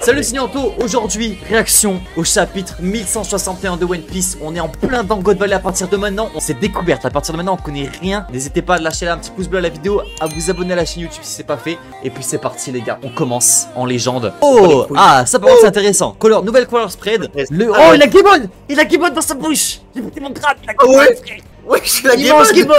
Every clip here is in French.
Salut, c'est Nianto. Aujourd'hui, réaction au chapitre 1161 de One Piece. On est en plein dans God Valley à partir de maintenant. On s'est découverte. À partir de maintenant, on connaît rien. N'hésitez pas à lâcher un petit pouce bleu à la vidéo, à vous abonner à la chaîne YouTube si c'est pas fait. Et puis c'est parti, les gars. On commence en légende. Oh, ah, ça par contre, c'est intéressant. Color color spread. Oh, il a Gibbon. Il a Gibbon dans sa bouche. J'ai pété mon crâne. Il a Gibbon, frère. Ouais, il mange Gibbon.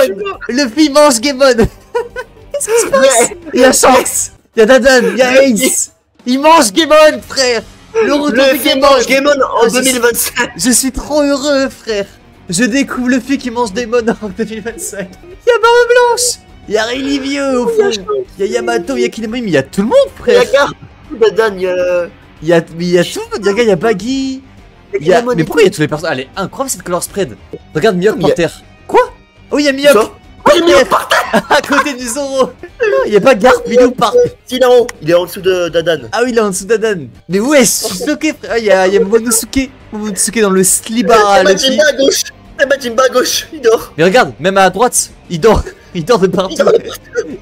Luffy mange Gibbon. Qu'est-ce qui se passe? Il y a Shanks. Il y a Dadan. Il y a Ace. Il mange Gibbon, frère. Le retour de Gibbon. Gibbon en 2025. Je suis trop heureux, frère. Je découvre le fait qu'il mange Daemon en 2025. Il y a Barbe Blanche. Il y a Rayleigh Vieux au fond. Il y a Yamato, il y a Kinemon, mais il y a tout le monde, frère. Il y a Dadan, il y a... Il y a tout le monde. Il y a Baggy. Mais pourquoi il y a tous les personnages? Elle est incroyable cette color spread. Regarde Mihawk par terre. Quoi? Oh, il y a Mihawk. À côté du Zoro. Il n'y a pas Garp, il est où par? Il est en haut, il est en dessous de Dadan. Ah oui, il est en dessous de Dadan. Mais ouais, je suis choqué, frère. Il y a Momonosuke. Momonosuke dans le slibara. Majimba à gauche. Majimba à gauche, il dort. Mais regarde, même à droite, il dort. Il dort de partout.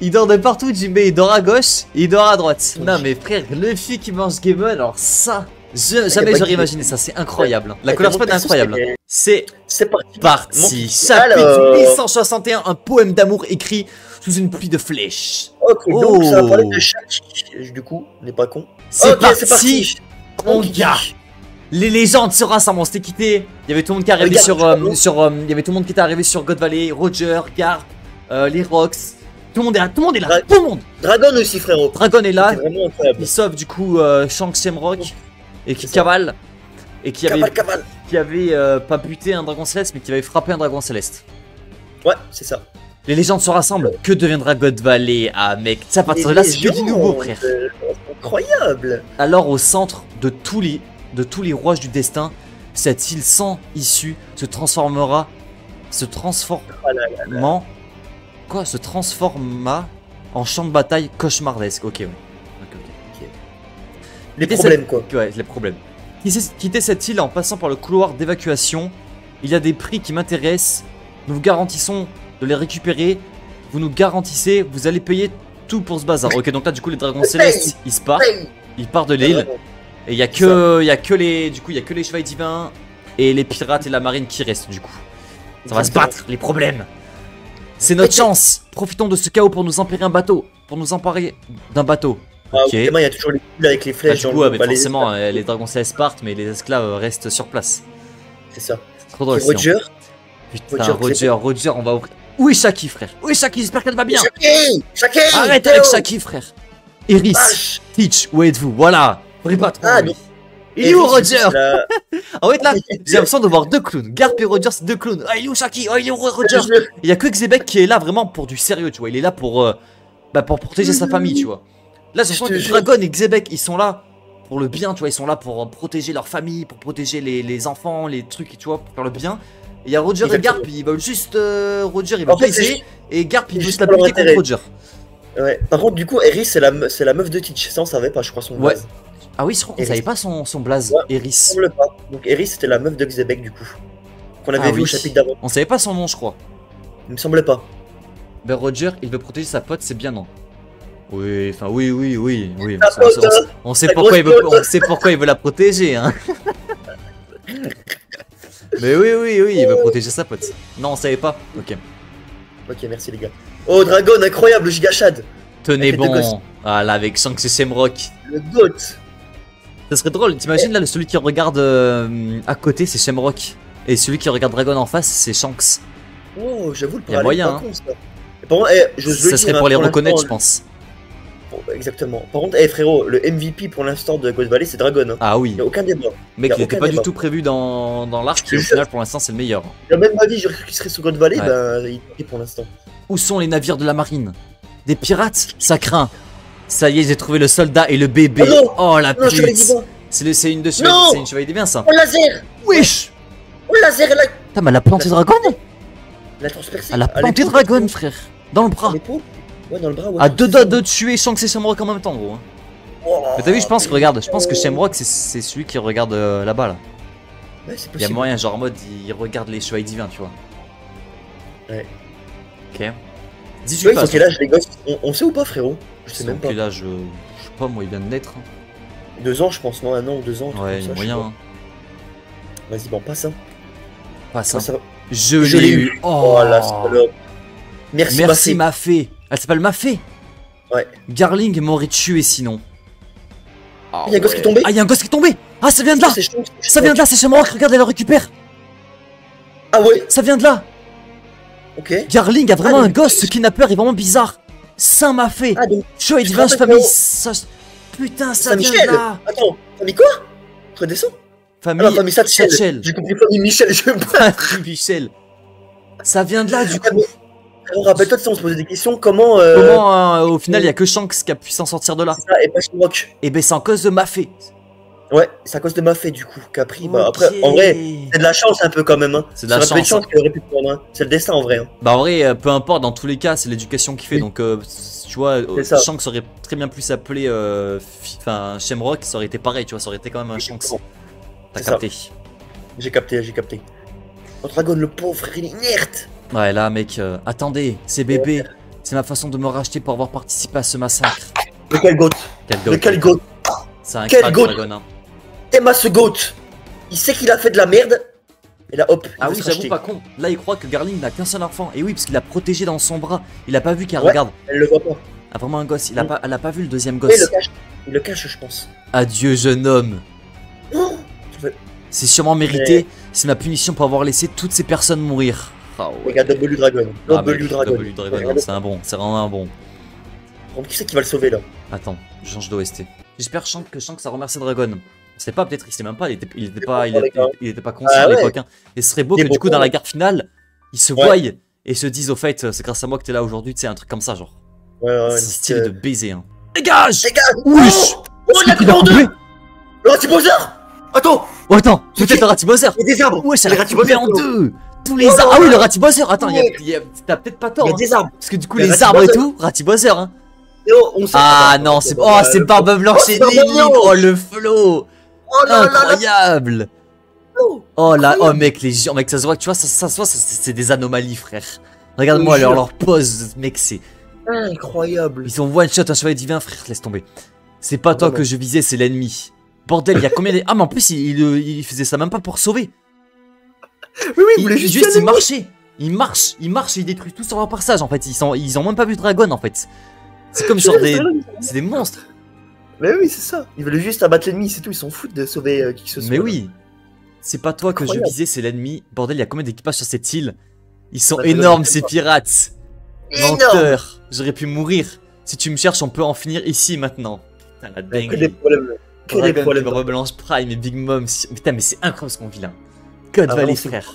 Il dort de partout, Jimbe. Il dort à gauche, il dort à droite. Non, mais frère, Luffy qui mange Gibbon, alors ça. Jamais j'aurais imaginé ça, c'est incroyable. La couleur spread est incroyable. C'est parti. Chapitre 1161, un poème d'amour écrit sous une pluie de flèches. Ok, donc ça va parler de Shaki. Du coup, on n'est pas con. C'est parti. Mon gars. Les légendes se rassemblent, on s'était quitté. Il y avait tout le monde qui est arrivé il y avait tout le monde qui était arrivé sur God Valley, Roger, Garp, les Rocks. Tout le monde est là, tout le monde est là, tout le monde. Dragon aussi, frérot. Dragon est là. Vraiment incroyable. Il sauve du coup Shanks, Shamrock et qui cavale. Et qui avait pas buté un dragon céleste, mais qui avait frappé un dragon céleste. Ouais, c'est ça. Les légendes se rassemblent. Que deviendra God Valley? Ah mec, ça à partir de là c'est que du nouveau, frère. Incroyable. Alors au centre de tous les rouages du destin, cette île sans issue se transforma en champ de bataille cauchemardesque. Ok, ouais. Les problèmes, quoi. Ouais, les problèmes. Quitter cette île en passant par le couloir d'évacuation. Il y a des prix qui m'intéressent. Nous vous garantissons de les récupérer. Vous nous garantissez, vous allez payer tout pour ce bazar. Ok, donc là, du coup, les dragons célestes, ils se partent. Ils partent de l'île. Et il y a que les chevaliers divins et les pirates et la marine qui restent, du coup. Ça va se battre, les problèmes. C'est notre chance. Profitons de ce chaos pour nous emparer un bateau. Pour nous emparer d'un bateau. Ok. Il y a toujours les poules avec les flèches. Du coup, mais forcément, les dragons célestes partent, mais les esclaves restent sur place. C'est ça. C'est trop drôle. Roger. Putain, Roger, on va ouvrir. Où est Shaki, frère? Où est Shaki? J'espère qu'elle va bien. Shaki. Arrête avec Shaki, frère. Eris, Teach, où êtes-vous? Voilà. Pas trop. Il est où, Roger? En fait, là, j'ai l'impression de voir deux clowns. Garp et Roger, c'est deux clowns. Ah, il est où Shaki? Oh, il est où Roger? Il y a que Xebec qui est là vraiment pour du sérieux, tu vois. Il est là pour protéger sa famille, tu vois. Là, je sens que Dragon et Xebec, ils sont là pour le bien, tu vois. Ils sont là pour protéger leur famille, pour protéger les enfants, les trucs, tu vois, pour faire le bien. Et il y a Roger et Garp, ils veulent juste. Roger, il veut baiser. Et Garp, il veut se la buter contre Roger. Ouais, par contre, du coup, Eris, c'est la meuf de Teach. Ça, on savait pas, je crois, son blaze. Ah oui, je crois qu'on savait pas son blaze, Eris. On le pas. Donc, Eris, c'était la meuf de Xebec, du coup. Qu'on avait vu au chapitre d'avant. On savait pas son nom, je crois. Il me semblait pas. Ben, Roger, il veut protéger sa pote, c'est bien, non? Oui, enfin oui. On sait pourquoi il veut la protéger, hein. Mais oui, il veut protéger sa pote. Non, on savait pas. Ok. Ok, merci les gars. Oh, Dragon, incroyable, le giga Shad. Tenez bon. Ah là, avec Shanks et Shamrock. Le GOAT. Ça serait drôle, t'imagines là, celui qui regarde à côté, c'est Shamrock. Et celui qui regarde Dragon en face, c'est Shanks. Oh, j'avoue, le parallèle. Il y a moyen, hein. Par contre, ça serait pour les reconnaître, je pense. Exactement. Par contre, frérot, le MVP pour l'instant de God Valley, c'est Dragon. Hein. Ah oui. Il n'y a aucun débat. Mec, il n'était pas du tout prévu dans l'arc, et au final, pour l'instant, c'est le meilleur. Même ma vie, j'aurais cru qu'il serait sur God Valley, il est pour l'instant. Où sont les navires de la marine? Des pirates? Ça craint. Ça y est, j'ai trouvé le soldat et le bébé. Oh la pute. C'est une chevalier des biens, ça. Oh laser. Wesh. Oh laser, elle a... Putain, mais elle a planté Dragon. Elle a transpercé. Elle a planté Dragon, frère. Dans le bras. Ouais, dans le bras, ouais. À deux doigts de tuer Shanks et Shamrock en même temps, gros. Oh, mais t'as vu, je pense que Shamrock, c'est celui qui regarde là-bas, là. Ouais, c'est possible. Il y a moyen, genre en mode, il regarde les chevaliers divins, tu vois. Ouais. Ok. 18 ouais, ils ont quel âge, les gosses? On sait ou pas, frérot? Je sais même pas. Quel âge? Je sais pas, moi, il vient de naître. 2 ans, je pense, non, 1 an ou 2 ans. Ouais, il y a moyen. Hein. Vas-y, bon, passe. Hein. Passe. Hein. Ça... Je l'ai eu. Oh la salope. Merci Mafé. Elle s'appelle Mafé. Ouais. Garling m'aurait tué sinon. Ah, il y a un gosse qui est tombé. Ah, il y a un gosse qui est tombé. Ah, ça vient de là. Ça vient de là, c'est Shamrock. Regarde, elle le récupère. Ah ouais. Ça vient de là. Ok. Garling a vraiment un gosse. Ce kidnappeur est vraiment bizarre. Saint Mafé. Ah donc. Chaud et divin, famille. Putain, ça vient de là. Attends, famille quoi? Redescends. Famille Satchel. J'ai compris famille Michel. Famille Michel. Ça vient de là du coup. Alors rappelle-toi, on se posait des questions. Comment au final il y a que Shanks qui a pu s'en sortir de là. Ça, et pas Shamrock. Et ben c'est en cause de Mafé. Ouais, c'est à cause de Mafé du coup qu'a pris. Bah après, en vrai, c'est de la chance un peu quand même. Hein. C'est de la chance. Qu'elle aurait pu prendre. Hein. C'est le destin en vrai. Hein. Bah en vrai, peu importe, dans tous les cas, c'est l'éducation qui fait. Oui. Donc tu vois, Shanks aurait très bien pu s'appeler Shamrock, ça aurait été pareil, tu vois, ça aurait été quand même un Shanks. T'as capté. J'ai capté. Oh, Dragon, le pauvre, il est inerte. Ouais, là, mec, attendez, c'est bébé. C'est ma façon de me racheter pour avoir participé à ce massacre. Le quel goat. Quel goat. C'est un crack, Dragon. Hein. Emma ce goat. Il sait qu'il a fait de la merde. Et là, hop. Ah oui, j'avoue, pas con. Là, il croit que Garling n'a qu'un seul enfant. Et oui, parce qu'il l'a protégé dans son bras. Il a pas vu qu'elle regarde. Elle le voit pas. Ah, vraiment un gosse. Elle a pas vu le deuxième gosse. Il le cache, je pense. Adieu, jeune homme. Oh, c'est sûrement mérité. C'est ma punition pour avoir laissé toutes ces personnes mourir. Ah ouais. Regarde W Dragon. W Dragon. C'est un bon, c'est vraiment un bon. Qui c'est qui va le sauver là? Attends, je change d'OST. J'espère que Shanks a remercié Dragon. C'est pas, peut-être, il sait même pas, il était pas conscient à l'époque. Hein. Et ce serait beau que du coup, dans la guerre finale, ils se voient et se disent au fait, c'est grâce à moi que t'es là aujourd'hui, tu sais, un truc comme ça, genre. Ouais, c'est stylé de baiser. Hein. Dégage! Wesh! Oh, il a coupé en deux! Le Ratibowser! Attends! Oh, attends, peut-être le Ratibowser! Il y a des arbres! Ouais, ça l'a coupé en deux! Tous les arbres! Ah oui, le Ratibowser! Attends, t'as peut-être pas tort! Il y a des arbres! Parce que du coup, les arbres et tout, Ratibowser, hein! Ah non, c'est Barbe Blanche et Lily! Oh, le flow! Incroyable! Oh là, oh mec, les gens, mec, ça se voit, tu vois, ça se voit, c'est des anomalies, frère. Regarde-moi leur pose, mec, c'est incroyable. Ils ont one shot un chevalier divin, frère, laisse tomber. C'est pas toi que je visais, c'est l'ennemi. Bordel, il y a combien de... Ah, mais en plus, il faisait ça même pas pour sauver. Oui, il voulait juste il marchait. Il marche et il détruit tout sur leur passage, en fait. Ils ont même pas vu Dragon, en fait. C'est comme genre c'est des monstres. Mais oui, c'est ça. Ils veulent juste abattre l'ennemi, c'est tout. Ils s'en foutent de sauver qui que ce soit. Mais oui. C'est pas toi que je visais, c'est l'ennemi. Bordel, il y a combien d'équipages sur cette île? Ils sont énormes, ces pirates. Menteur. J'aurais pu mourir. Si tu me cherches, on peut en finir ici, maintenant. Putain, la dingue. Que des problèmes. Que des problèmes. Blanche Prime et Big Mom. Putain, mais c'est incroyable ce qu'on vit là. Code Valley, frère.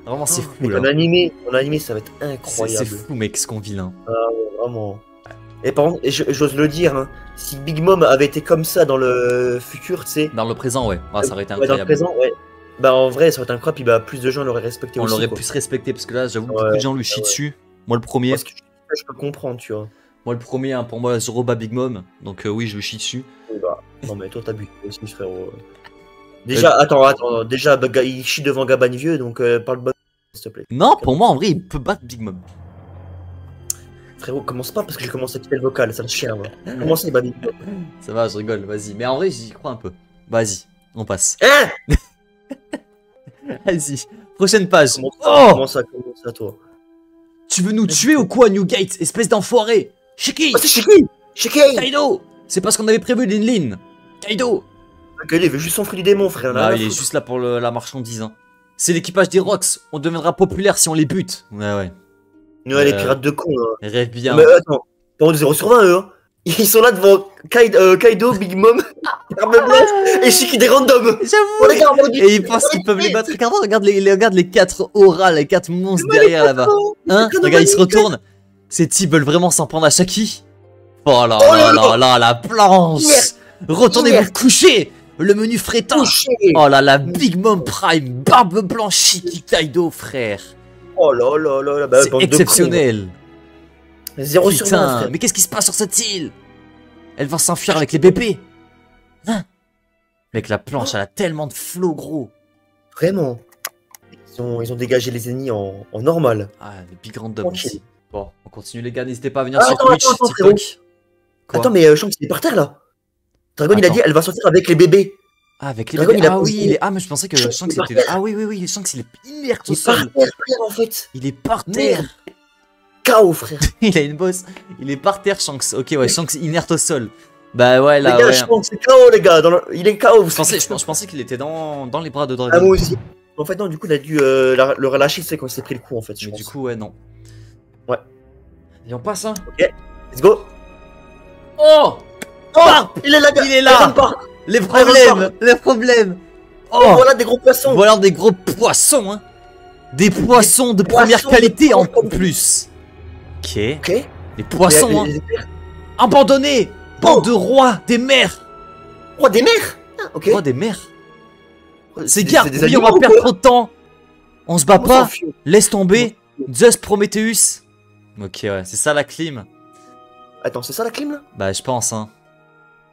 Vraiment, c'est fou là. En animé, ça va être incroyable. C'est fou, mec, ce qu'on vit là. Ah ouais, vraiment. Et par contre, j'ose le dire, hein, si Big Mom avait été comme ça dans le futur, tu sais. Dans le présent, ouais. Ah, ça aurait été incroyable. Dans le présent, ouais. Bah en vrai, ça aurait été incroyable, puis bah plus de gens l'auraient respecté aussi. On l'aurait pu se respecter, parce que là, j'avoue, beaucoup de gens lui chient dessus. Moi, le premier. Parce que je peux comprendre, tu vois. Moi, le premier, hein, pour moi, Zoroba Big Mom. Donc, oui, je lui chie dessus. Bah, non, mais toi, t'abuses aussi, frérot. Déjà, attends. Déjà, il chie devant Gaban vieux, donc parle bon, s'il te plaît. Non, pour moi, en vrai, il peut battre Big Mom. Frérot, commence pas parce que j'ai commencé à quitter le vocal, ça me chien, moi. Commence les Big Mom. Ça va, je rigole, vas-y. Mais en vrai, j'y crois un peu. Vas-y, on passe. Hein? Vas-y, prochaine page. Comment ça, toi? Tu veux nous tuer ou quoi, Newgate, espèce d'enfoiré? Shiki! Oh, c'est Shiki! Kaido! C'est pas ce qu'on avait prévu, Lin. Kaido! Il veut juste s'enfuir du démon, frère. Ah, il est juste là pour la marchandise. Hein. C'est l'équipage des Rocks. On deviendra populaire si on les bute. Ouais. Ouais, les pirates de con. Hein. Rêve bien. Mais attends, par contre, 0 sur 20, eux. Hein. Ils sont là devant Kaido, Big Mom, Arme Blanche et Shiki des randoms. J'avoue. Et ils pensent qu'ils peuvent les battre. Regarde les 4 auras, les 4 monstres derrière là-bas. Hein? Regarde, ils se retournent. Ces types veulent vraiment s'en prendre à Shaki. Oh là, la planche. Retournez vous coucher. Le menu frétant. Oh là là, Big Mom Prime, Barbe Blanche, Shiki, Kaido, frère. Oh là, bah, c'est exceptionnel. 0 sur 20, frère. Mais qu'est-ce qui se passe sur cette île? Elle va s'enfuir avec les bébés. Hein? Mec, la planche, elle a tellement de flow, gros. Vraiment. Ils ont dégagé les ennemis en normal. Ah, les big random aussi. Bon, on continue les gars, n'hésitez pas à venir sur Twitch, TikTok. Attends, mais Shanks, il est par terre là. Dragon, il a dit, elle va sortir avec les bébés. Ah, avec les Dragon, bébés. il a Ah oui, posé- ah, mais je pensais que Shanks, Shanks il est était. par terre. Ah oui, Shanks, il est inerte Il au est par sol. terre, frère, en fait. Il est par terre. KO, frère. Il a une bosse. Il est par terre, Shanks. Ok, ouais, Shanks inerte au sol. Bah ouais, Les là, gars, ouais. Shanks, c'est KO, les gars. Il est KO. Je pensais qu'il était dans les bras de Ah, Dragon. moi aussi. En fait, non, du coup, il a dû le relâcher, c'est quand il s'est pris le coup, en fait. Je Mais pense. du coup, ouais, non. Ouais. Et on passe, hein. Ok, let's go. Oh, Il est là, gars. Il est là. Raymond Park. les problèmes, les problèmes. Oh, Oh, voilà des gros poissons. voilà des gros poissons, hein. Des poissons de première poissons qualité en de- plus. Ok. Ok. Les poissons, hein. Abandonnés. Bande de rois, des mers. Oh, des mers. Ah, ok. Rois des mers. C'est Garp, des oui, on va animaux, perdre quoi. trop de temps. On se bat On s'en pas. fout. Laisse tomber. Zeus Prometheus. Ok, ouais, c'est ça la clim. Attends, c'est ça la clim là? Bah, je pense, hein.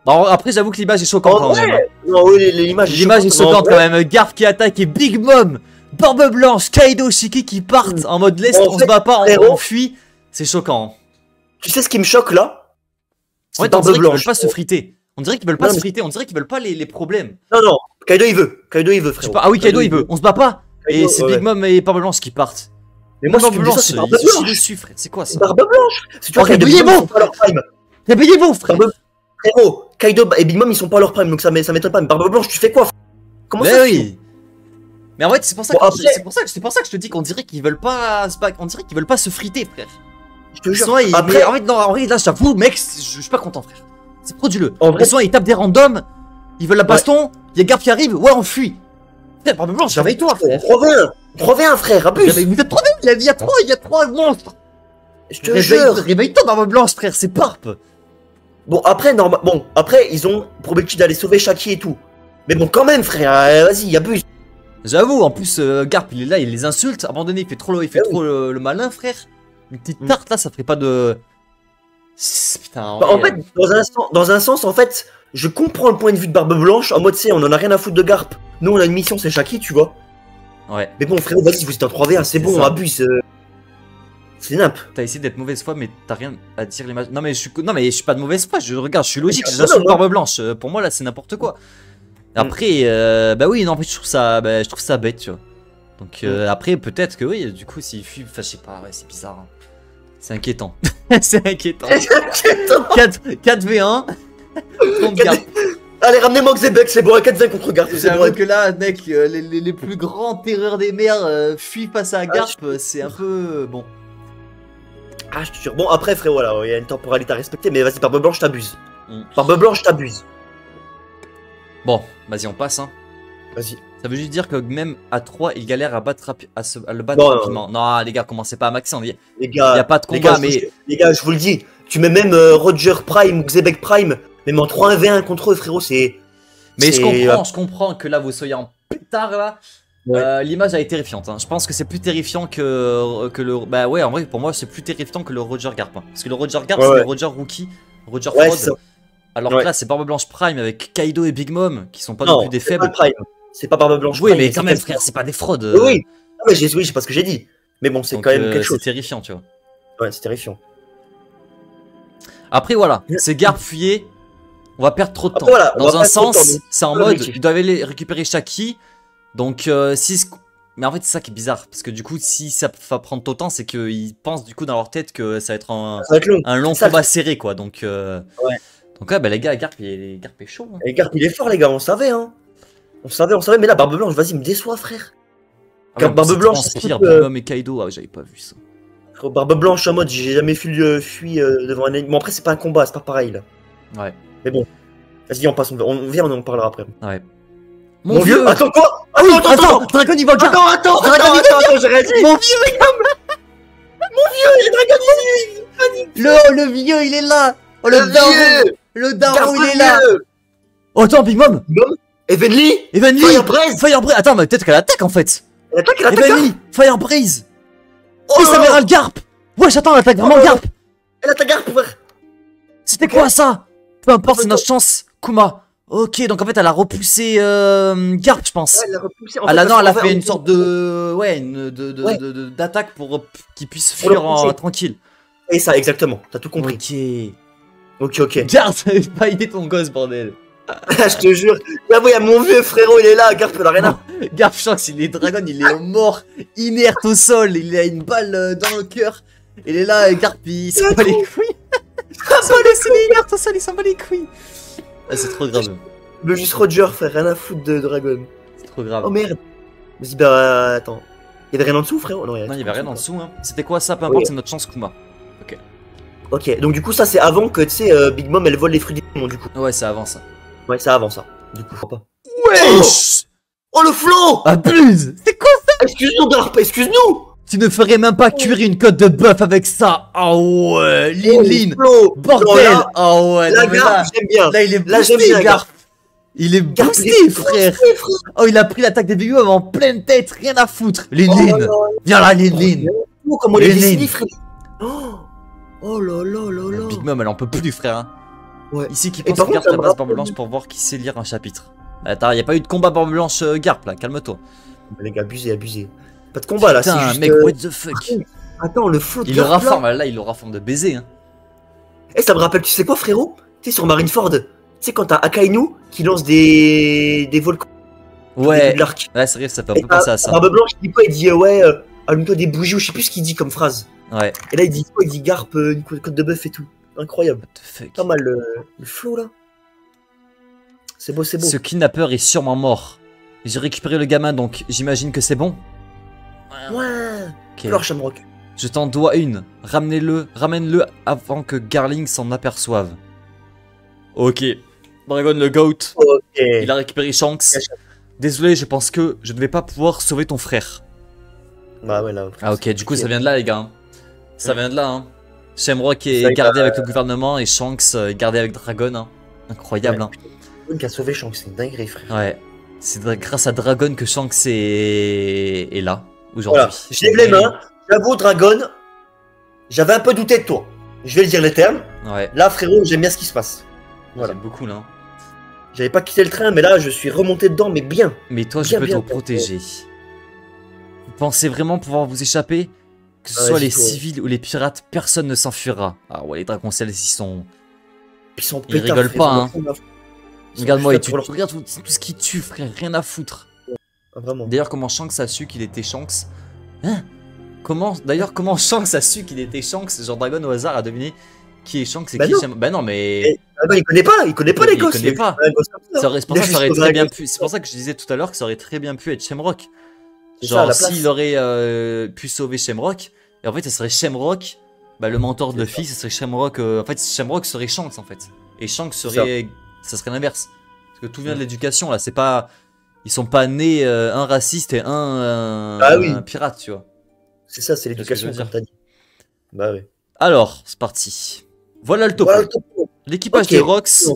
Bon, après, j'avoue que l'image est choquante Oh, quand même. ouais. Non, oui, l'image L'image est choquante quand même. Garp qui attaque et Big Mom, Barbe Blanche, Kaido, Shiki qui partent en mode laisse, En on fait, se bat pas, frérot, on fuit. C'est choquant. Tu sais ce qui me choque là? C'est Ouais, on Barbe dirait qu'ils veulent Blanche. pas se friter. On dirait qu'ils veulent pas Non, se mais- friter. On dirait qu'ils veulent pas les problèmes. Non, non, Kaido il veut. Kaido il veut, Je sais frérot. pas. Ah oui, Kaido il veut. On se bat pas. Et Kaido, c'est ouais. Big Mom et Barbe Blanche qui partent. Mais moi, ce Barbe qui me dit ça, Blanche, c'est ils Barbe se chient Blanche. dessus, frère. C'est quoi ça? C'est Barbe Blanche. Si tu Oh, vois, Kaido et réveillez-vous. Big Mom, ils sont pas à leur prime. Réveillez-vous, frère. Frérot, Kaido et Big Mom, ils sont pas à leur prime, donc ça m'étonne pas. Mais Barbe Blanche, tu fais quoi? Comment Mais ça? oui. Mais en fait, c'est pour ça Bon, que après- c'est pour ça que je te dis qu'on dirait qu'ils veulent pas on dirait qu'ils veulent pas se friter, frère. Je te jure. Soit ils- Après, mais en fait, non, en vrai, là, j'avoue, mec, je suis pas content, frère. C'est frauduleux. En vrai- Soit ils tapent des randoms, ils veulent la baston, il y a Garp qui arrive, ouais, on fuit. Frère, Barbe Blanche, réveille-toi, frère. reviens, frère, abuse. Vous êtes trop bien, il y a trois monstres. Je te jure. Réveille-toi, Barbe Blanche, frère, c'est Parp. Bon, après, ils ont pour objectif d'aller sauver Shaki et tout. Mais bon, quand même, frère, vas-y, abuse. J'avoue, en plus, Garp, il est là, il les insulte, abandonné, il fait trop le malin, frère. Une petite tarte, là, ça ferait pas de... Putain, Bah, en fait, dans un sens, en fait, je comprends le point de vue de Barbe Blanche, en mode, c'est, on en a rien à foutre de Garp. Nous, on a une mission, c'est Shaki, tu vois. Ouais. Mais bon, frérot, vas-y, vous êtes en 3v1, c'est bon, ça. abuse. C'est nimp. T'as essayé d'être mauvaise foi, mais t'as rien à dire l'image. Non mais je suis pas de mauvaise foi. Je regarde, je suis logique. Non, J'insulte non. Barbe Blanche. Pour moi là, c'est n'importe quoi. Après, bah oui, non, en fait, je trouve ça bête, tu vois. Donc après, peut-être que oui. Du coup, s'il fuit, enfin, je sais pas. Ouais, c'est bizarre. Hein. C'est inquiétant. C'est inquiétant. 4v1. contre Garp. Allez, ramenez-moi Xebec, c'est bon, un 4-5 contre Garp, c'est J'avoue bon. que là, mec, les plus grands terreurs des mers fuient face à Garp. C'est un peu bon. Ah, je te jure. Bon, après, frérot, voilà, il y a une temporalité à respecter, mais vas-y, Barbe Blanche, t'abuses. Mm. Barbe Blanche, t'abuses. Bon, vas-y, on passe. Hein. Vas-y. Ça veut juste dire que même à 3, il galère à le battre Non, rapidement. Non, les gars, commencez pas à maxer. Les Il gars, y a pas de les combat, gars, mais. les gars, je vous le dis, tu mets même Roger Prime ou Xebec Prime, même en 3-1v1 contre eux, frérot, c'est. Mais c'est, je comprends que là vous soyez en pétard là. Ouais. L'image elle est terrifiante. Hein. Je pense que c'est plus terrifiant que le. Bah ouais, en vrai, pour moi, c'est plus terrifiant que le Roger Garp. Hein. Parce que le Roger Garp, c'est Ouais. le Roger Rookie, Roger Ouais, Fraud. c'est ça. Alors Ouais. que là, c'est Barbe Blanche Prime avec Kaido et Big Mom qui sont pas Non, non plus des c'est pas faibles. Prime. C'est pas Barbe Blanche. Oui, Prime, mais quand même, c'est- frère, c'est pas des fraudes. Oui, ah, mais oui, c'est pas ce que j'ai dit. Mais bon, c'est Donc, quand même quelque c'est chose. terrifiant, tu vois. Ouais, c'est terrifiant. Après, voilà, c'est Garp fuyez. On va perdre trop de temps. Après, voilà, on va Dans un perdre trop de sens, temps, c'est en pas mode, l'objectif. ils doivent aller récupérer Shaki. Donc, mais en fait, c'est ça qui est bizarre. Parce que du coup, si ça va prendre trop de temps, c'est qu'ils pensent du coup dans leur tête que ça va être Ça va être long. un long C'est ça, combat serré, quoi. Donc, Ouais. donc ouais, bah les gars, Garp est chaud. Hein. Et Garp, il est fort, les gars, on savait, hein. On savait, mais là, Barbe Blanche, vas-y, me déçois, frère. Ah ouais, Barbe ça Blanche, transpire, c'est Big Mom et Kaido. Ah, j'avais pas vu ça. Barbe Blanche en mode, j'ai jamais fui devant un ennemi. Bon, après, c'est pas un combat, c'est pas pareil, là. Ouais. Mais bon. Vas-y, on passe, on vient, on en parlera après. Ouais. Mon vieux, attends quoi? Ah oui, attends, Dragon il va le Garp. Attends, j'ai rien dit. Mon vieux, Les dragons, le vieux, il est là. Oh, le vieux. le Garp, daron, il le est là. vieux. Oh, attends, Big Mom. Evenly, Evenly. Firebreeze. Firebreeze. Attends, mais peut-être qu'elle attaque en fait. Elle attaque, elle attaque. Evenly, Firebreeze. Oh Oh, là ça là. verra le Garp. Wesh, attends, elle attaque vraiment Oh le là là. Garp. Elle attaque Garp, frère. C'était quoi ça? Peu importe, c'est notre chance. Kuma. Ok, donc en fait, elle a repoussé Garp, je pense. Ouais, elle l'a repoussé. Ah là, non, elle a fait une une sorte de. Ouais, Ouais. d'attaque pour qu'il puisse Pour le fuir repousser. tranquille. Et ça, exactement. T'as tout compris. Ok. Ok. Garde, t'avais pas aidé ton gosse, bordel. Je te jure. Là-bas, il y a mon vieux frérot, il est là. Garp, il a rien à. Garp Shanks, il est dragon, il est mort, inerte au sol, il a une balle dans le cœur. Il est là, Garp, il s'en bat les couilles. Il est inerte au sol, il s'en bat les couilles. Ah, c'est trop grave. Le juste Roger, frère, rien à foutre de dragon. C'est trop grave. Oh merde. Vas-y, bah attends. Il y avait rien en dessous, frérot? Non, il y avait rien en dessous. Hein. C'était quoi ça? Peu importe, c'est notre chance, Kuma. Ok. Ok, donc du coup, ça c'est avant que tu sais, Big Mom elle vole les fruits du démon, du coup. Ouais, c'est avant ça. Ouais, c'est avant ça. Du coup, faut pas. Wesh! Oh le flow! Abuse! C'est quoi ça? Excuse-nous, Garp, excuse-nous! Tu ne ferais même pas cuire une côte de bœuf avec ça! Ah ouais! Lin! Bordel! Ah ouais! La Garp, j'aime bien! Là, il est boosté, Garp! Il est boosté, frère! Oh, il a pris l'attaque des Big Mom en pleine tête, rien à foutre! Lin! Viens là, Lin! Oh, comment les dessiner, frère! Oh là là là là! Big Mom, elle en peut plus, frère! Hein. Ouais. Ici, qui pense Garp la base Barbe Blanche pour voir qui sait lire un chapitre. Attends, y a pas eu de combat Barbe Blanche Garp là, calme-toi. Les gars, abusé. Pas de combat là, c'est juste. Mec, what the fuck? Attends, le flow de il aura forme, là, il aura forme de baiser. Hein. Eh, ça me rappelle, tu sais quoi, frérot? Tu sais, sur Marineford, tu sais, quand t'as Akainu qui lance des volcans. Ouais, ouais, c'est vrai, ça peut un peu passer à ça. Barbe Blanche, il dit quoi? Il dit, ouais, allume-toi des bougies, ou je sais plus ce qu'il dit comme phrase. Ouais. Et là, il dit quoi? Il dit Garp, une côte de bœuf et tout. Incroyable. What the fuck? Pas mal le flow là. C'est beau, c'est beau. Ce kidnappeur est sûrement mort. J'ai récupéré le gamin, donc j'imagine que c'est bon. Ouais. Okay. Pleure, Shamrock. Je t'en dois une. Ramène-le avant que Garling s'en aperçoive. Ok. Dragon le GOAT. Ok. Il a récupéré Shanks. Désolé, je pense que je ne vais pas pouvoir sauver ton frère. Bah ouais, là. Ah ok, du coup ça vient de là, les gars. Ça vient de là, hein. Shamrock est gardé avec le gouvernement et Shanks est gardé avec Dragon. Hein. Incroyable, hein. Qui a sauvé Shanks, c'est une dinguerie, frère. Ouais. C'est grâce à Dragon que Shanks est là, aujourd'hui. Voilà. Je lève les mains. J'avoue, Dragon, j'avais un peu douté de toi. Je vais le dire les termes. Ouais. Là, frérot, j'aime bien ce qui se passe. Voilà. J'aime beaucoup, là. J'avais pas quitté le train, mais là, je suis remonté dedans, mais bien. Mais toi, je peux te protéger. Vous pensez vraiment pouvoir vous échapper? Que ce soit les civils ou les pirates, personne ne s'enfuira. Ah ouais, les dragons célestes, ils rigolent pas, hein. Regarde-moi, regarde tout ce qui tue, frère, rien à foutre. D'ailleurs, comment Shanks a su qu'il était Shanks? Hein? D'ailleurs, comment Shanks a su qu'il était Shanks? Genre, Dragon au hasard a deviné qui est Shanks et qui est Bah non, mais. Il connaît pas les gosses. Il connaît pas. C'est pour ça que ça aurait très bien pu. C'est pour ça que je disais tout à l'heure que ça aurait très bien pu être Shamrock. Genre, s'il aurait pu sauver Shamrock, et en fait, ça serait Shamrock, bah, le mentor de Luffy, ça serait Shamrock. En fait, Shamrock serait Shanks, en fait. Et Shanks serait. Ça serait l'inverse. Parce que tout vient de l'éducation, là. C'est pas. Ils sont pas nés un raciste et un pirate, tu vois. C'est ça, c'est l'éducation, comme t'as dit. Bah oui. Alors, c'est parti. Voilà le topo. L'équipage des Rocks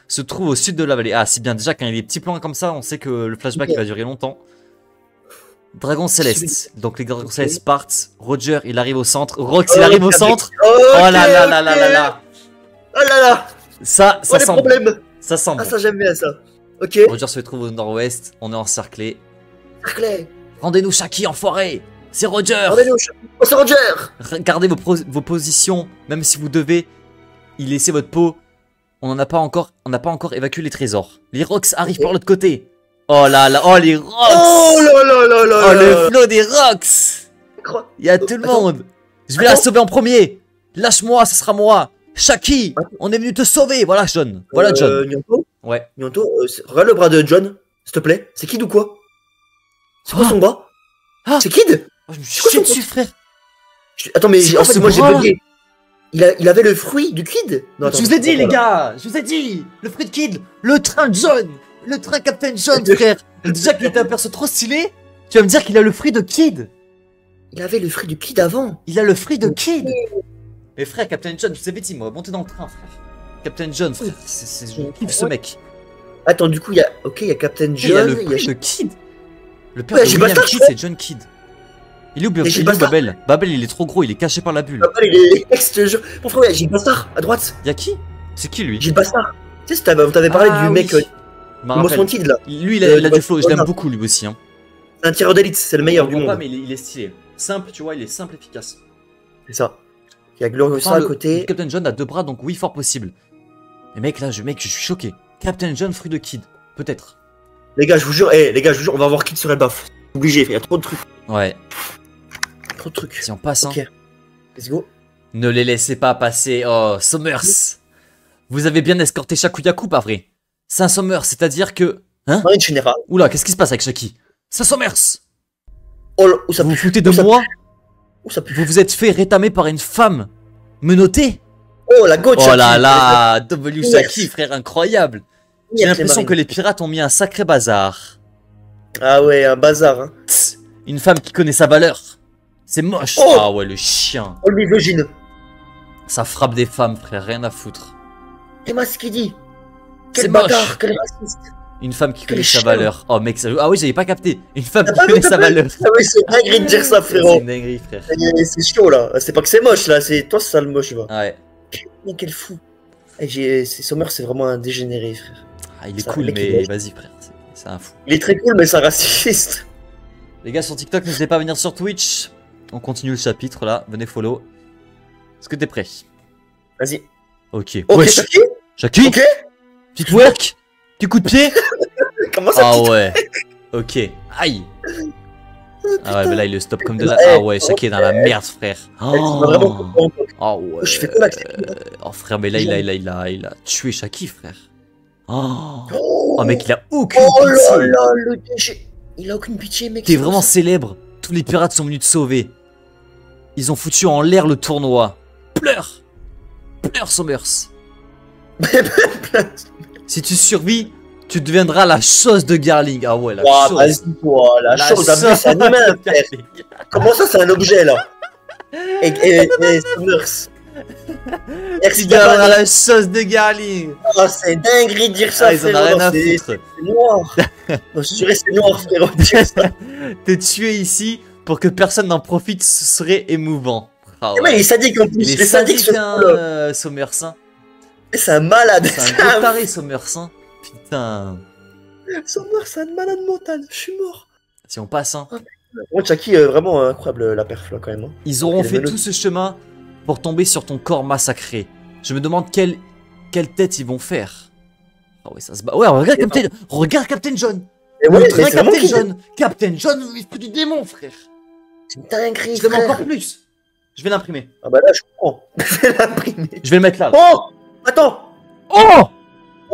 se trouve au sud de la vallée. Ah, c'est bien. Déjà, quand il y a des petits plans comme ça, on sait que le flashback il va durer longtemps. Dragon Céleste. Donc, les Dragons Célestes partent. Roger, il arrive au centre. Rox, il arrive au centre. Oh là là là là là là. Oh là là. Ça sent bon. Ça sent bon. Ah, ça, j'aime bien ça. Ok. Roger se trouve au nord-ouest. On est encerclé. Encerclé. Rendez-nous Shaki, enfoiré. C'est Roger. Rendez-nous Shaki. Oh, c'est Roger. Gardez vos positions, même si vous devez y laisser votre peau. On n'a pas encore évacué les trésors. Les Rocks arrivent par l'autre côté. Oh là là, oh les Rocks. Oh là là là là. Oh le flot des Rocks. Il y a tout le monde. Je vais la sauver en premier. Lâche-moi, ce sera moi. Shaki, on est venu te sauver. Voilà John. Voilà John. Nyanto. Ouais. Nyanto, regarde le bras de John, s'il te plaît. C'est Kid ou quoi? C'est quoi son bras? C'est Kid? Je me suis chié dessus, frère. Attends, mais en fait, moi j'ai bugué. Il avait le fruit du Kid? Non, je vous ai dit, les gars. Je vous ai dit. Le fruit de Kid. Le train John. Le train Captain John, frère. Déjà qu'il était un perso trop stylé. Tu vas me dire qu'il a le fruit de Kid. Il avait le fruit du Kid avant. Il a le fruit de Kid. Mais frère, Captain John, je vous avais dit, moi, montez dans le train, frère. Captain John, frère, je kiffe ce mec. Attends, du coup, il y a Captain John. Il y a le fruit de Kid. Le père de William Kid, c'est John Kidd. Il est où Babel? Babel, il est trop gros, il est caché par la bulle. Babel, il est ex. Mon frère, il y a Gilles Bastard à droite. Y'a qui? C'est qui lui? Gilles Bastard. Tu sais, on t'avait parlé du mec. Most Wanted là. Lui, il a du flow, je l'aime beaucoup lui aussi. Hein. C'est un tireur d'élite, c'est le meilleur du monde. Pas, mais il est stylé. Simple, tu vois, il est simple, efficace. C'est ça. Il y a Gloriosa à côté. Captain John a 2 bras, donc oui, fort possible. Mais mec, là, je suis choqué. Captain John, fruit de Kid. Peut-être. Les gars, je vous jure, les gars, je vous jure, on va avoir Kid sur Elbaf. Obligé, il y a trop de trucs. Ouais. Trop de trucs. Si on passe, Ok. hein. Let's go. Ne les laissez pas passer. Oh, Sommers. Vous avez bien escorté Shakuyaku, pas vrai? C'est un Sommers, c'est-à-dire que... Hein? Marine générale. Oula, qu'est-ce qui se passe avec Shaki? C'est Sommers. Oh là, où ça Vous vous pue? foutez de Où ça moi? Où ça pue? Vous vous êtes fait rétamer par une femme menottée? Oh la go, Oh là là, W Shaki, frère, incroyable. J'ai l'impression Marine. que les pirates ont mis un sacré bazar. Ah ouais, un bazar, hein. Tss, une femme qui connaît sa valeur. C'est moche. Oh. Ah ouais, le chien. Oh le misogyne. Ça frappe des femmes, frère, rien à foutre. C'est moi ce qu'il dit. C'est Quel moche. bâtard, quel raciste. Une femme qui Quel connaît sa chien. valeur. Oh mec, ah oui, j'avais pas capté. Une femme T'as qui pas vu, connaît t'as sa pas vu? valeur. Ah oui, c'est dingue de dire ça, C'est frérot. une dinguerie, frère. C'est chaud là. C'est pas que c'est moche là, c'est toi, c'est ça le moche, va. Ouais. Mais quel fou. Sommer, c'est vraiment un dégénéré, frère. Ah, il est Ça, cool, mec, mais il est- vas-y, frère. C'est un fou. Il est très cool, mais c'est un raciste. Les gars, sur TikTok, n'hésitez pas à venir sur Twitch. On continue le chapitre là. Venez follow. Est-ce que t'es prêt? Vas-y. Ok. Ok, Wesh. Shaki. Shaki? Ok. Petite work? Petit coup de pied? Comment ça, Ah petite- ouais. Ok. Aïe. Ah ouais, mais là il le stop comme de la. Eh, Ah ouais, Shaki est dans la merde, frère. Eh, tu vas vraiment Oh, comprendre. oh ouais. Je fais quoi, là, Oh frère, mais là il a tué Shaki, frère. Oh. Oh, Oh mec, il a aucune oh là pitié. là, le déchet. Il a aucune pitié, mec. T'es c'est vraiment pour ça. célèbre. Tous les pirates sont venus te sauver. Ils ont foutu en l'air le tournoi. Pleure. Pleure, Sommers. Si tu survis, tu deviendras la chose de Garling. Ah ouais, la Ouah, chose. vas-y, toi, la chose, chose abuse, c'est un humain, de frère. Garling. Comment ça, c'est un objet, là? Et Sommers. Tu Merci deviendras d'avoir la chose de Garling. Oh, c'est dinguerie de dire ça, Ah, ils en ont frérot. rien Non, à c'est foutre. noir. Non, je suis sûr, c'est noir, frérot. de dire ça. T'es tué ici pour que personne n'en profite, ce serait émouvant. Ah Eh ouais, il est sadique en plus. Il est Les sadiques, sadique, ce hein, coup-là. Sommers. Hein. C'est un malade. C'est un gros taré, Sommers. Hein. Putain. Sommers, c'est un malade mental. Je suis mort. Si on passe, hein. Bon, Chucky, vraiment incroyable la perf, là, quand même. Hein. Ils auront Il est fait venu. tout ce chemin pour tomber sur ton corps massacré. Je me demande quelle tête ils vont faire. Ah ouais, ça se bat. Ouais, regarde Captain John. Et Le ouais, train mais c'est vraiment Captain qui John. Captain John, il faut du démon, frère. C'est une dinguerie, Je l'aime frère. encore plus. Je vais l'imprimer. Ah bah là, je comprends. Je vais l'imprimer. Je vais le mettre là. Oh, attends. Oh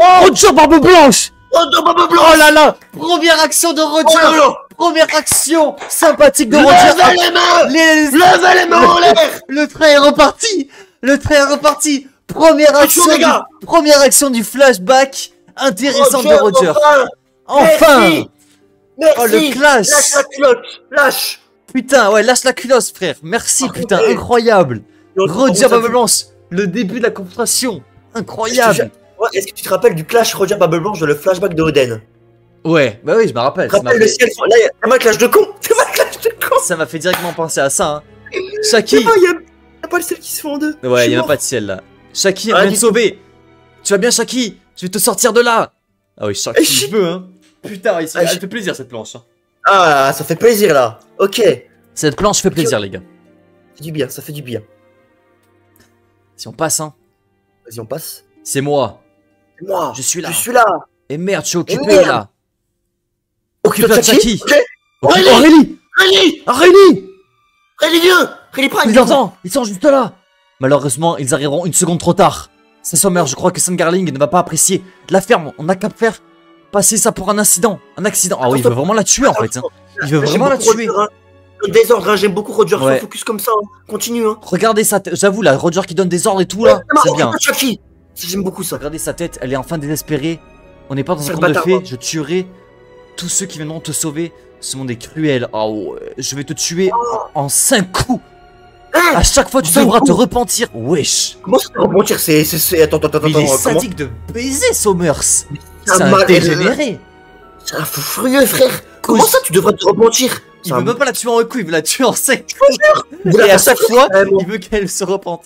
Oh, Roger Barbe Blanche. oh, non, bah, blanc. Oh là là. Première action de Oh là Roger. là. Première action sympathique de Levez Roger. les mains. Les- Levez les mains en l'air. Le train est reparti. Le train est reparti. Première Attention, action, les gars. première action du flashback intéressant de Roger. Enfin. Enfin. Merci. Oh le clash. Lâche la culotte. Lâche. Putain, ouais, lâche la culotte, frère. Merci, Ah, putain, ok. incroyable. Roger Comment ça Barbe fait- Blanche, le début de la confrontation. Incroyable. Ouais, est-ce que tu te rappelles du clash Roger Barbe Blanche dans le flashback de Oden? Ouais, bah oui, je me rappelle. Tu te rappelles le ciel? Là, il y a un clash de con. C'est pas un clash de con. Ça m'a fait directement penser à ça. Hein. Shaki. Il y a pas le ciel qui se fait en deux. Ouais, il y a a même pas de ciel là. Shaki, Ah, viens te dis- sauver. Tu vas bien, Shaki? Je vais te sortir de là. Ah oui, Shaki, Eh, je veux, hein. Putain, elle Ah, fait plaisir cette planche. Hein. Ah, ça fait plaisir là. Ok. Cette planche fait plaisir, les gars. Ça fait du bien, ça fait du bien. Si on passe, hein. Vas-y, on passe. C'est moi. C'est moi. Je suis là. Je suis là. Et merde, je suis occupé merde. là. Occupe-toi Occupe-toi de Shaki. Ok. Aurélie. Aurélie. Aurélie. Aurélie. Aurélie. Aurélie, viens. Aurélie, prends. Ils entendent. Ils sont juste là. Malheureusement, ils arriveront une seconde trop tard. C'est Sommer, je crois que Sam Garling ne va pas apprécier. La ferme, on n'a qu'à faire passer ça pour un incident. Un accident. Ah oui, il veut vraiment la tuer en fait. Hein. Il veut vraiment la tuer. Le désordre, hein, j'aime beaucoup Roger. Ouais. Faut focus comme ça. Hein. Continue. Hein. Regardez sa tête. J'avoue, là, Roger qui donne des ordres et tout là. C'est bien. Chucky. J'aime beaucoup ça. Regardez sa tête, elle est enfin désespérée. On n'est pas dans un C'est conte le de bâtard, fées. hein. Je tuerai tous ceux qui viendront te sauver. Ce monde est cruel. Ah ouais, je vais te tuer en 5 coups. Hein. À chaque fois, tu 5 devras te coups. repentir. Wesh. Comment ça te repentir? Attends. Mais il est comment- sadique de baiser, Sommers. C'est C'est un un mal- dégénéré. C'est un fou furieux, frère. Comment ça tu devrais te repentir? Il veut même pas la tuer en un coup, il veut la tuer en 5 coups. Et Et à chaque fois, il veut qu'elle se repente.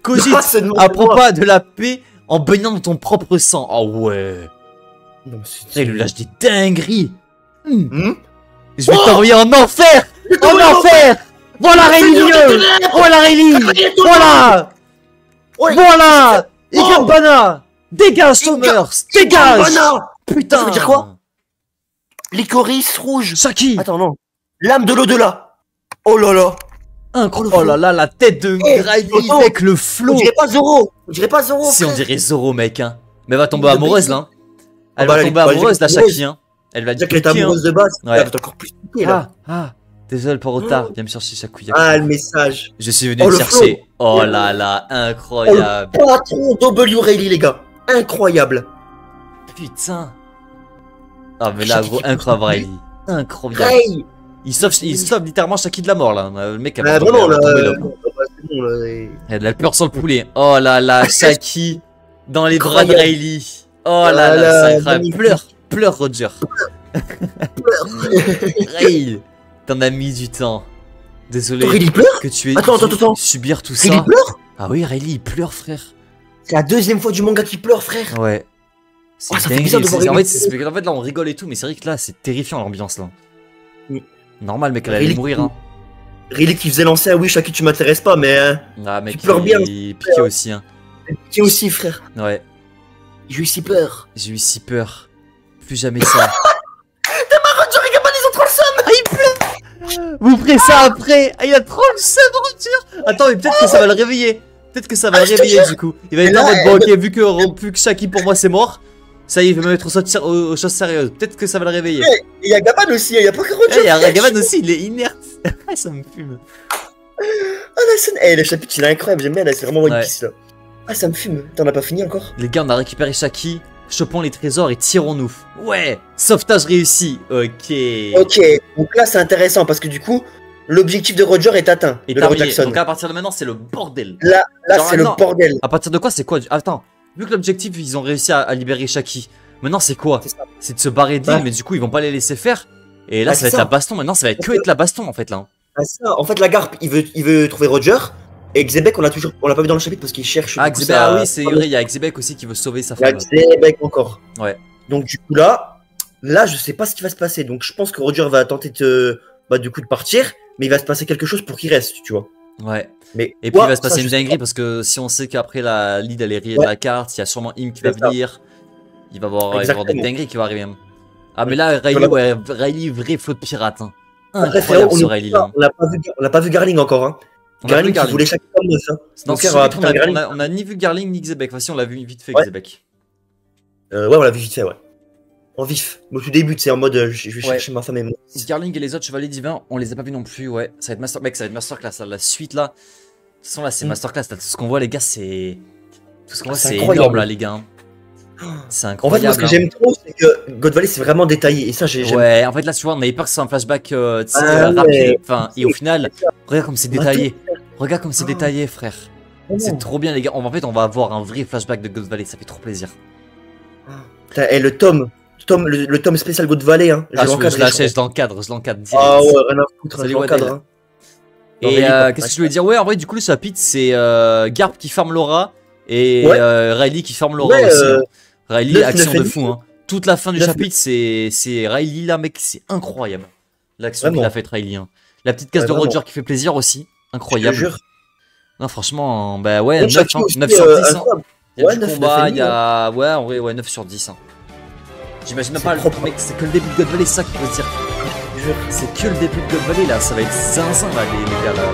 Cogite à propos de la paix en baignant dans ton propre sang. Oh ouais. Il lui lâche des dingueries. Je vais t'envoyer en enfer. En enfer. Voilà Rélie. Voilà Rélie. Voilà. Voilà. Et Gambana. Dégage, Somers. Dégage. Putain. Ça veut dire quoi? Licorice rouge. Shaki. Attends, non. Lame de l'au-delà. Oh là là. Incroyable. Oh là là, la tête de Riley avec le flow. On dirait pas Zoro. On dirait pas Zoro. Si, on dirait Zoro, mec. Hein. Mais elle va tomber amoureuse, là. Elle bah, va tomber amoureuse, la Shaki. Hein. Elle va dire qu'elle est amoureuse de base. Ouais. Elle va encore plus piquer, là. Désolé pour retard. Viens me chercher Shakouya. Ah, le message. Je suis venu le chercher. Oh là là, incroyable. Oh, le patron W Riley, les gars. Incroyable. Putain. Ah, mais là, gros, incroyable, Riley. Incroyable. Hey. Il sauve littéralement Shaki de la mort, là. Le mec a pas vraiment, là. Elle a peur sur le poulet. Oh là là, Shaki dans les bras de Riley. Oh là là, c'est incroyable. Pleure, Roger. Riley, t'en as mis du temps. Désolé Riley pleure que tu aies attends. subir tout ça. Riley pleure? Ah oui, Riley, il pleure, frère. C'est la deuxième fois du manga qui pleure, frère. Ouais. C'est dingue. En fait, là, on rigole et tout, mais c'est vrai que là, c'est terrifiant l'ambiance, là. Normal, mec, elle allait mourir, hein. Riley qui faisait lancer, ah oui, Shaki, tu m'intéresses pas, mais. Ah, mec, tu pleures bien. Il piquait aussi, hein. Piqué aussi, frère. Ouais. J'ai eu si peur. J'ai eu si peur. Plus jamais ça. T'es marrant, Roger, Gaban, ils ont trop le seum. Ah, il pleure. Vous ferez ça après. Ah, il a trop le seum, Roger. Attends, mais peut-être que ça va le réveiller. Peut-être que ça va le réveiller, du coup. Il va être en mode, bon, ok, vu que Shaki, pour moi, c'est mort. Ça y est, il va me mettre aux choses sérieuses. Peut-être que ça va le réveiller. Il y a Gaban aussi, il y a pas que Roger. Il y a Gaban aussi, il est inerte. Ça me fume. Ah, la scène. Eh, le chapitre, il est incroyable, j'aime bien, là, c'est vraiment One Piece, là. Ah, ça me fume. T'en as pas fini encore? Les gars, on a récupéré Shaki. Chopons les trésors et tirons-nous. Ouais, sauvetage réussi. Ok. Ok, donc là, c'est intéressant parce que du coup, l'objectif de Roger est atteint. Et de Laurel Jackson. Donc à partir de maintenant, c'est le bordel. Là, c'est le bordel. À partir de quoi, c'est quoi? Attends, vu que l'objectif, ils ont réussi à libérer Shaki. Maintenant, c'est quoi? C'est de se barrer de l'île, mais du coup, ils vont pas les laisser faire. Et là, ça va être la baston. Maintenant, ça va être que être la baston, en fait, là. Ah, ça. En fait, la Garp, il veut trouver Roger. Et Xebec, on l'a pas vu dans le chapitre parce qu'il cherche. Ah, Xebec, ah oui, c'est vrai, il y a Xebec aussi qui veut sauver sa femme. Il y a Xebec encore. Ouais. Donc, du coup, là, je sais pas ce qui va se passer. Donc, je pense que Roger va tenter de partir. Mais il va se passer quelque chose pour qu'il reste, tu vois. Ouais. Mais et puis, il va se passer une dinguerie parce que si on sait qu'après la lead, elle est rayée de la carte, il y a sûrement Im qui va venir. Il va y avoir des dingueries qui vont arriver. Ah, mais là, Riley, vrai flot de pirate. Hein. Incroyable ce Riley là. On n'a pas vu Garling encore. Hein. Garling qui voulait chaque homme de ça. On a ni vu Garling ni Xebec. Enfin, si, on l'a vu vite fait, Xebec. Ouais, on l'a vu vite fait, ouais. En vif. Au tout début, c'est en mode je vais chercher ma femme et moi. Garling et les autres chevaliers divins, on les a pas vus non plus, ouais. Ça va être masterclass, la suite là. De toute façon, là, c'est masterclass. Tout ce qu'on voit, les gars, c'est. Tout ce qu'on voit, c'est énorme là, les gars. C'est incroyable. En fait, moi, ce que j'aime trop, c'est que God Valley, c'est vraiment détaillé. Et ça, j'aime. Ouais, en fait, là, tu vois, on avait peur que ce soit un flashback rapide. Enfin, et au final, regarde comme c'est détaillé. Regarde comme c'est détaillé, frère. C'est trop bien, les gars. En fait, on va avoir un vrai flashback de God Valley. Ça fait trop plaisir. Et le tome spécial God Valley, hein. Je l'encadre direct. Ah ouais, rien à foutre, je l'encadre. Et qu'est-ce que je voulais dire? Ouais, en vrai, du coup, le chapitre, c'est Garp qui farme Laura et Riley qui farme Laura aussi. Hein. Riley, action de fou. Hein. Toute la fin du chapitre, c'est Riley là, mec, c'est incroyable. L'action qu'il a faite, Riley. Hein. La petite case de Roger qui fait plaisir aussi. Incroyable. Je te jure. Non, franchement, bah ouais, 9 sur 10. Hein. Il y a du combat, il y a. Ouais, en vrai, 9 sur 10. Hein. J'imagine même pas le mec, c'est que le début de God Valley, c'est ça qu'il faut se dire. C'est que le début de God Valley là, ça va être zinzin là, les gars là.